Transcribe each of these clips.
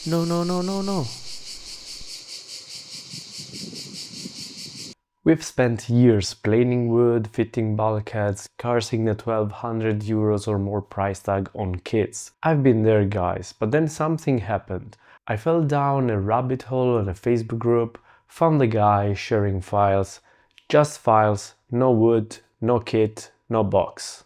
No, no, no, no, no. We've spent years planing wood, fitting bulkheads, cursing the 1200 euros or more price tag on kits. I've been there, guys, but then something happened. I fell down a rabbit hole on a Facebook group, found a guy sharing files, just files, no wood, no kit, no box.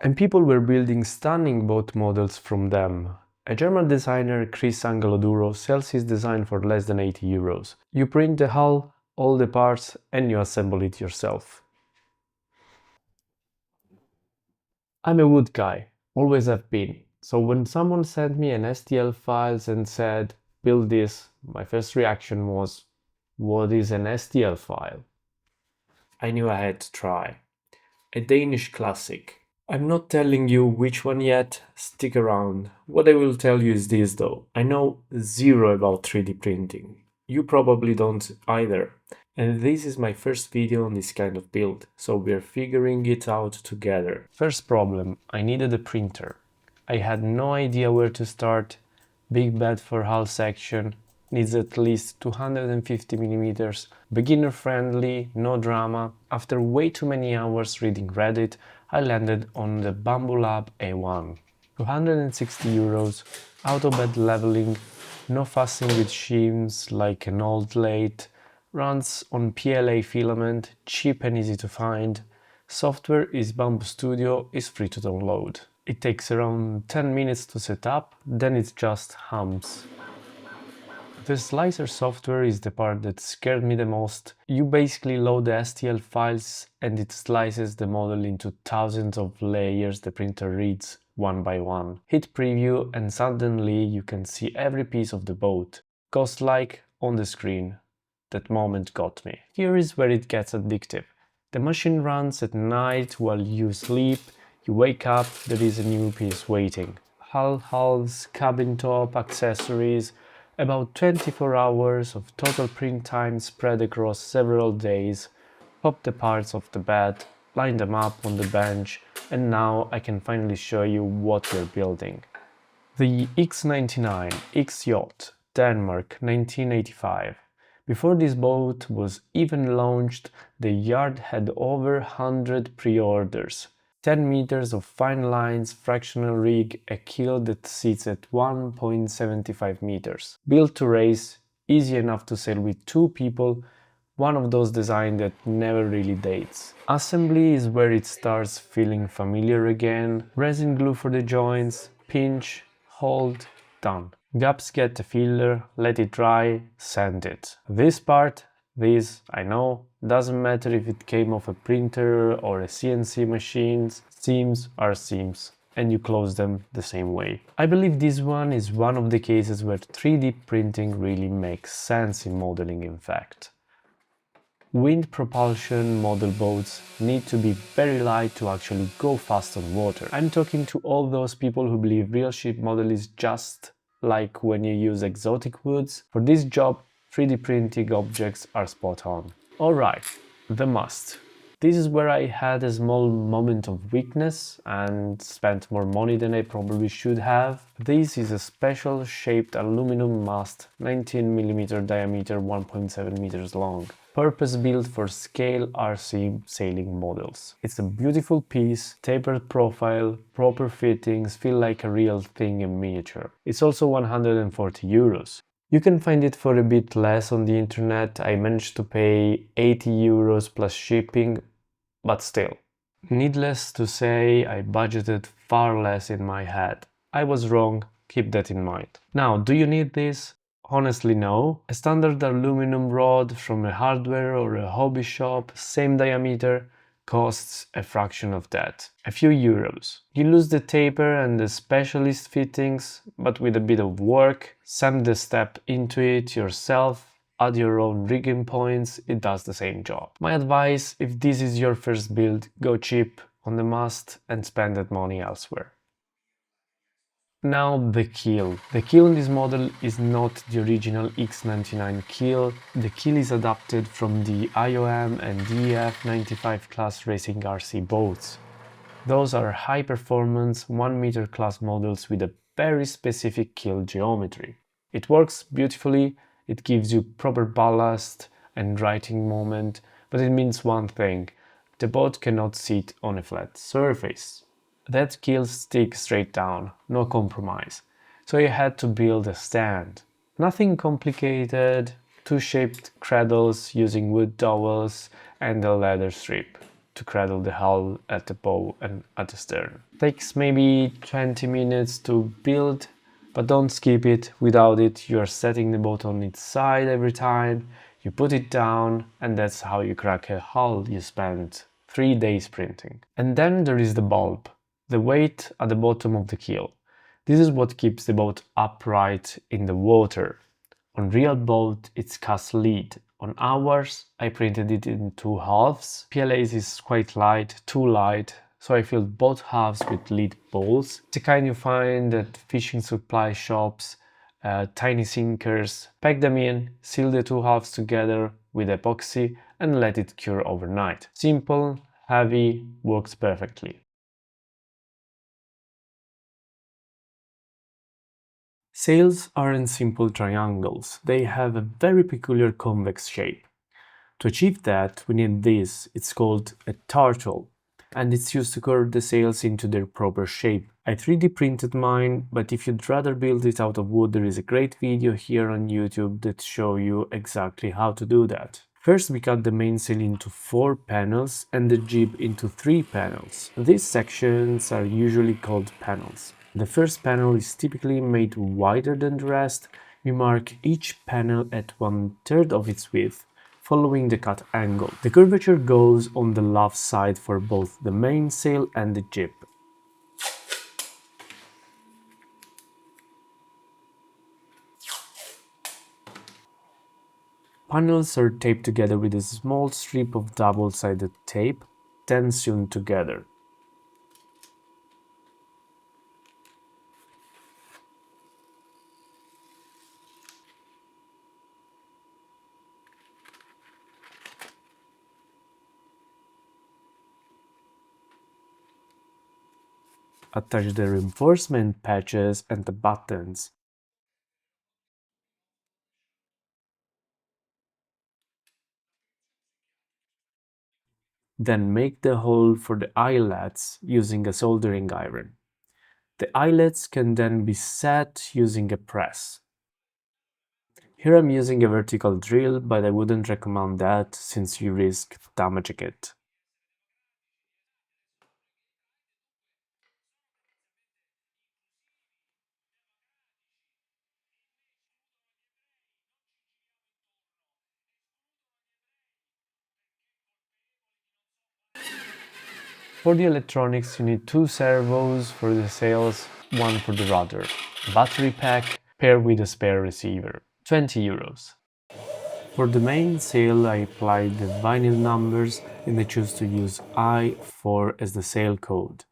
And people were building stunning boat models from them. A German designer, Chris Angeloduro, sells his design for less than 80 euros. You print the hull, all the parts, and you assemble it yourself. I'm a wood guy, always have been. So when someone sent me an STL files and said, build this, my first reaction was, what is an STL file? I knew I had to try. A Danish classic. I'm not telling you which one yet, stick around. What I will tell you is this though. I know zero about 3D printing. You probably don't either. And this is my first video on this kind of build, so we're figuring it out together. First problem, I needed a printer. I had no idea where to start. Big bed for hull section, needs at least 250 millimeters, beginner friendly, no drama. After way too many hours reading Reddit, I landed on the bambulab A1. 260 euros, auto bed leveling, no fussing with shims like an old lathe, runs on PLA filament, cheap and easy to find. Software is Bamboo Studio, is free to download. It takes around 10 minutes to set up, then it just hums. The slicer software is the part that scared me the most. You basically load the STL files and it slices the model into thousands of layers the printer reads one by one. Hit preview and suddenly you can see every piece of the boat. Ghost-like on the screen. That moment got me. Here is where it gets addictive. The machine runs at night while you sleep. You wake up, there is a new piece waiting. Hulls, cabin top, accessories. About 24 hours of total print time spread across several days. Pop the parts off the bed, line them up on the bench, and now I can finally show you what we're building. The X99 X Yacht, Denmark, 1985. Before this boat was even launched, the yard had over 100 pre-orders. 10 meters of fine lines, fractional rig, a keel that sits at 1.75 meters. Built to race, easy enough to sail with two people, one of those designs that never really dates. Assembly is where it starts feeling familiar again. Resin glue for the joints, pinch, hold, done. Gaps get a filler, let it dry, sand it. This part, I know, doesn't matter if it came off a printer or a CNC machine, seams are seams, and you close them the same way. I believe this one is one of the cases where 3D printing really makes sense in modeling, in fact. Wind propulsion model boats need to be very light to actually go fast on water. I'm talking to all those people who believe real ship model is just like when you use exotic woods. For this job, 3D printing objects are spot on. Alright, the must. This is where I had a small moment of weakness and spent more money than I probably should have. This is a special shaped aluminum mast, 19mm diameter, 1.7 meters long. Purpose-built for scale RC sailing models. It's a beautiful piece, tapered profile, proper fittings, feel like a real thing in miniature. It's also 140 euros. You can find it for a bit less on the internet. I managed to pay 80 euros plus shipping, but still. Needless to say, I budgeted far less in my head. I was wrong, keep that in mind. Now, do you need this? Honestly, no. A standard aluminum rod from a hardware or a hobby shop, same diameter, costs a fraction of that. A few euros. You lose the taper and the specialist fittings, but with a bit of work, sand the step into it yourself, add your own rigging points, it does the same job. My advice, if this is your first build, go cheap on the mast and spend that money elsewhere. Now the keel. The keel in this model is not the original X99 keel. The keel is adapted from the IOM and DEF 95 class racing RC boats. Those are high performance 1 meter class models with a very specific keel geometry. It works beautifully, it gives you proper ballast and righting moment, but it means one thing: the boat cannot sit on a flat surface. That keel sticks straight down, no compromise. So you had to build a stand. Nothing complicated, two shaped cradles using wood dowels and a leather strip to cradle the hull at the bow and at the stern. Takes maybe 20 minutes to build, but don't skip it. Without it, you are setting the boat on its side every time. You put it down, and that's how you crack a hull you spent 3 days printing. And then there is the bulb, the weight at the bottom of the keel. This is what keeps the boat upright in the water. On real boat, it's cast lead. On ours, I printed it in 2 halves. PLA's is quite light, too light, so I filled both halves with lead balls. The kind you find at fishing supply shops, tiny sinkers. Pack them in, seal the 2 halves together with epoxy and let it cure overnight. Simple, heavy, works perfectly. Sails aren't simple triangles, they have a very peculiar convex shape. To achieve that, we need this. It's called a turtle, and it's used to curve the sails into their proper shape. I 3D printed mine, but if you'd rather build it out of wood, there is a great video here on YouTube that shows you exactly how to do that. First, we cut the mainsail into 4 panels and the jib into 3 panels. These sections are usually called panels. The first panel is typically made wider than the rest. We mark each panel at 1/3 of its width, following the cut angle. The curvature goes on the left side for both the mainsail and the jib. Panels are taped together with a small strip of double-sided tape, then sewn together. Attach the reinforcement patches and the buttons. Then make the hole for the eyelets using a soldering iron. The eyelets can then be set using a press. Here I'm using a vertical drill, but I wouldn't recommend that since you risk damaging it. For the electronics, you need 2 servos for the sails, 1 for the rudder. Battery pack paired with a spare receiver. 20 euros. For the mainsail, I applied the vinyl numbers and I chose to use I4 as the sail code.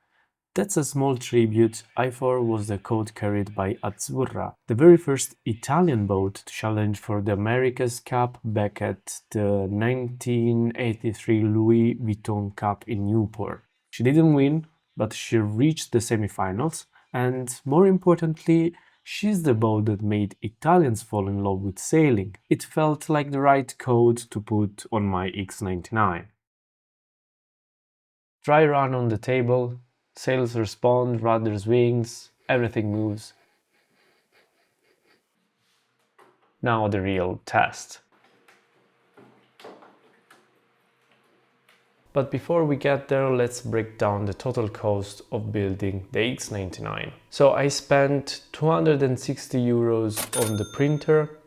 That's a small tribute. I4 was the code carried by Azzurra, the very first Italian boat to challenge for the America's Cup back at the 1983 Louis Vuitton Cup in Newport. She didn't win, but she reached the semifinals, and more importantly, she's the boat that made Italians fall in love with sailing. It felt like the right code to put on my X99. Dry run on the table, sails respond, rudders wings, everything moves. Now the real test. But before we get there, let's break down the total cost of building the X99. So I spent 260 euros on the printer,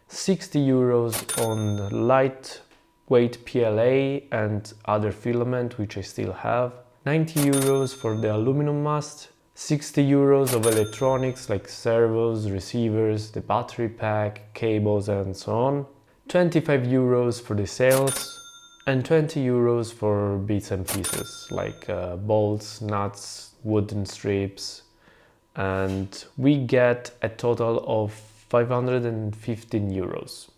60 euros on lightweight PLA and other filament, which I still have, 90 euros for the aluminum mast, 60 euros of electronics like servos, receivers, the battery pack, cables and so on, 25 euros for the sails, and 20 euros for bits and pieces like bolts, nuts, wooden strips, and we get a total of 515 euros.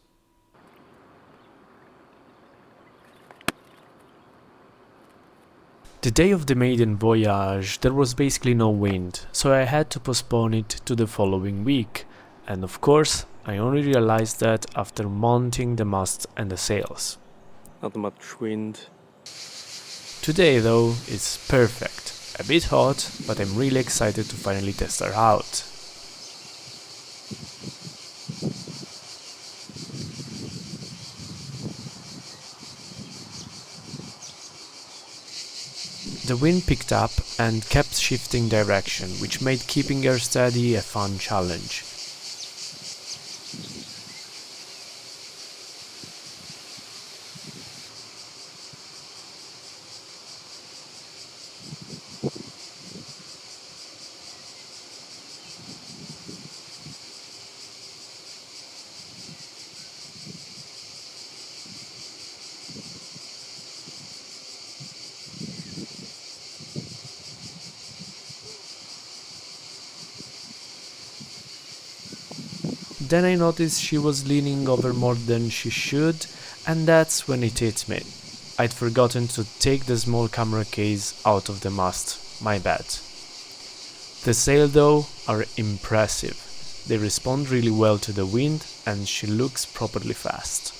The day of the Maiden voyage there was basically no wind, so I had to postpone it to the following week, and of course I only realized that after mounting the mast and the sails. Not much wind. Today though it's perfect. A bit hot, but I'm really excited to finally test her out. The wind picked up and kept shifting direction, which made keeping her steady a fun challenge. Then I noticed she was leaning over more than she should, and that's when it hit me. I'd forgotten to take the small camera case out of the mast, my bad. The sail though are impressive. They respond really well to the wind and she looks properly fast.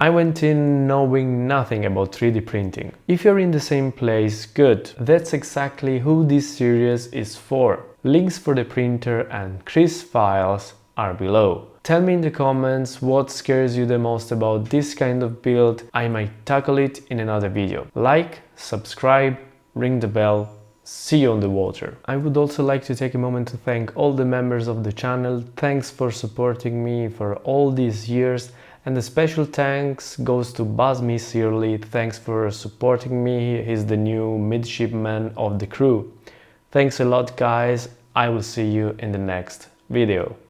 I went in knowing nothing about 3D printing. If you're in the same place, good. That's exactly who this series is for. Links for the printer and Chris files are below. Tell me in the comments what scares you the most about this kind of build. I might tackle it in another video. Like, subscribe, ring the bell. See you on the water. I would also like to take a moment to thank all the members of the channel. Thanks for supporting me for all these years. And a special thanks goes to Buzz Searly. Thanks for supporting me. He's the new midshipman of the crew. Thanks a lot, guys. I will see you in the next video.